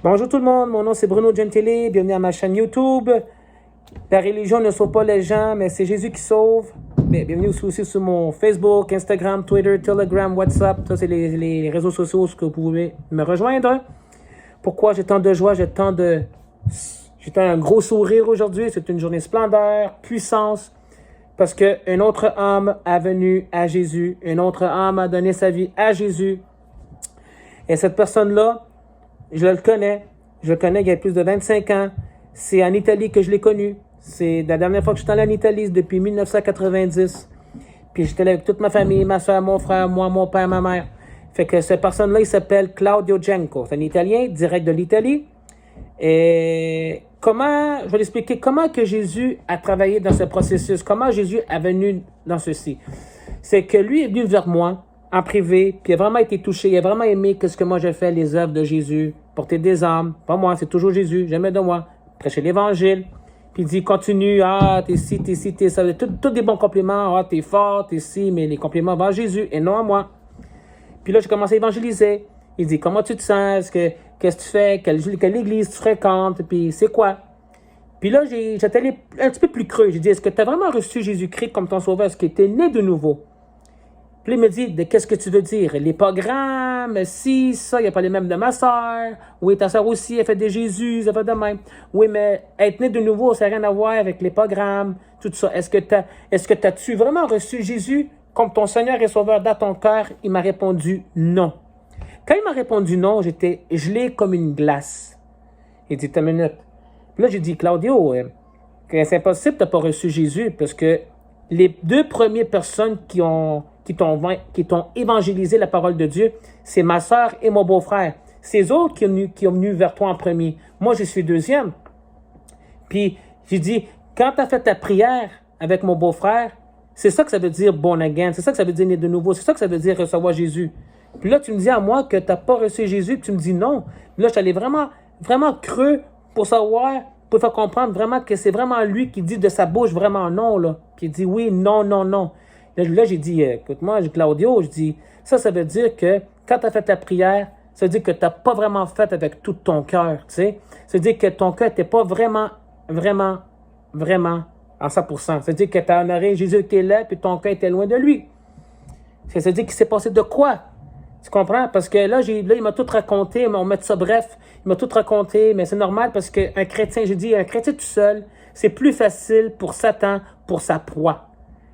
Bonjour tout le monde, mon nom c'est Bruno Gentili, bienvenue à ma chaîne YouTube. La religion ne sauve pas les gens, mais c'est Jésus qui sauve. Bienvenue aussi sur mon Facebook, Instagram, Twitter, Telegram, WhatsApp. Ça, c'est les réseaux sociaux où vous pouvez me rejoindre. Pourquoi j'ai tant de joie, j'ai un gros sourire aujourd'hui. C'est une journée splendeur, puissance. Parce qu'un autre homme est venu à Jésus. Un autre homme a donné sa vie à Jésus. Et cette personne-là, je le connais il y a plus de 25 ans. C'est en Italie que je l'ai connu. C'est la dernière fois que je suis allé en Italie, depuis 1990. Puis j'étais là avec toute ma famille, ma soeur, mon frère, moi, mon père, ma mère. Fait que cette personne-là, il s'appelle Claudio Genco. C'est un Italien, direct de l'Italie. Et je vais l'expliquer comment que Jésus a travaillé dans ce processus, comment Jésus est venu dans ceci. C'est que lui est venu vers moi, en privé, puis il a vraiment été touché, il a vraiment aimé ce que moi j'ai fait, les œuvres de Jésus, porter des âmes, pas moi, c'est toujours Jésus, jamais de moi, prêcher l'évangile, puis il dit, continue, t'es ci, t'es ça, tous des bons compliments, t'es fort, t'es ci, mais les compliments vont à Jésus et non à moi. Puis là, j'ai commencé à évangéliser, il dit, comment tu te sens, qu'est-ce que tu fais, quelle église tu fréquentes, puis c'est quoi? Puis là, j'étais allé un petit peu plus creux, j'ai dit, est-ce que tu as vraiment reçu Jésus-Christ comme ton sauveur, est-ce que tu es né de nouveau? Puis il me dit, qu'est-ce que tu veux dire? Les programmes, si, ça, il n'y a pas les mêmes de ma soeur. Oui, ta soeur aussi, elle fait des Jésus, elle fait de même. Oui, mais être né de nouveau, ça n'a rien à voir avec les programmes, tout ça. Est-ce que t'as-tu vraiment reçu Jésus comme ton Seigneur et Sauveur dans ton cœur? Il m'a répondu non. Quand il m'a répondu non, j'étais gelé comme une glace. Il dit, t'as une minute. Puis là, j'ai dit, Claudio, c'est impossible que tu n'as pas reçu Jésus parce que les deux premières personnes qui t'ont évangélisé la parole de Dieu, c'est ma soeur et mon beau-frère. C'est eux autres qui ont venu vers toi en premier. Moi, je suis deuxième. Puis, j'ai dit, quand tu as fait ta prière avec mon beau-frère, c'est ça que ça veut dire born again. C'est ça que ça veut dire né de nouveau. C'est ça que ça veut dire recevoir Jésus. Puis là, tu me dis à moi que tu n'as pas reçu Jésus, puis tu me dis non. Puis là, je suis allé vraiment, vraiment creux pour savoir, pour faire comprendre vraiment que c'est vraiment lui qui dit de sa bouche vraiment non, là. Puis il dit oui, non, non, non. Là, j'ai dit, écoute-moi, Claudio, je dis, ça veut dire que quand tu as fait ta prière, ça veut dire que tu n'as pas vraiment fait avec tout ton cœur, tu sais. Ça veut dire que ton cœur n'était pas vraiment, vraiment, vraiment à 100%. Ça veut dire que tu as honoré Jésus qui est là, puis ton cœur était loin de lui. Ça veut dire qu'il s'est passé de quoi? Tu comprends? Parce que là, il m'a tout raconté, mais on met ça bref. Il m'a tout raconté, mais c'est normal parce qu'un chrétien, j'ai dit, un chrétien tout seul, c'est plus facile pour Satan, pour sa proie.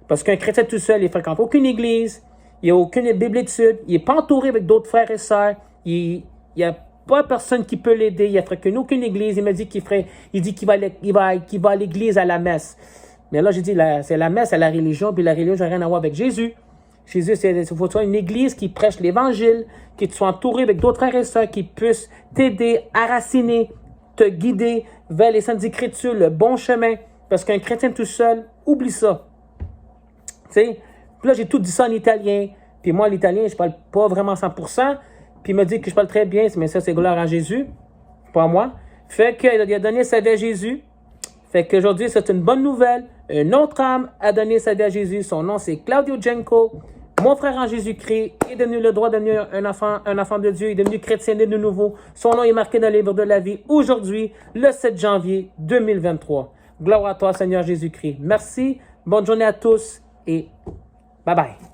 Parce qu'un chrétien tout seul, il ne fréquente aucune église, il n'y a aucune Bible d'études, il n'est pas entouré avec d'autres frères et sœurs, il n'y a pas personne qui peut l'aider, il n'a fréquenté aucune église, il m'a dit qu'il va à l'église à la messe. Mais là, j'ai dit, c'est la messe, c'est la religion, puis la religion n'a rien à voir avec Jésus. Jésus, il faut que tu sois une église qui prêche l'évangile, que tu sois entouré avec d'autres frères et sœurs qui puissent t'aider, enraciner, te guider vers les saintes écritures, le bon chemin. Parce qu'un chrétien tout seul, oublie ça. Tu sais, puis là, j'ai tout dit ça en italien. Puis moi, l'italien, je parle pas vraiment 100%. Puis il m'a dit que je parle très bien, mais ça, c'est gloire à Jésus, pas moi. Fait qu'il a donné sa vie à Jésus. Fait qu'aujourd'hui, c'est une bonne nouvelle. Un autre homme a donné sa vie à Jésus. Son nom, c'est Claudio Genco. Mon frère en Jésus-Christ est devenu le droit de devenir un enfant de Dieu. Il est devenu chrétien de nouveau. Son nom est marqué dans le livre de la vie aujourd'hui, le 7 janvier 2023. Gloire à toi, Seigneur Jésus-Christ. Merci. Bonne journée à tous et bye bye.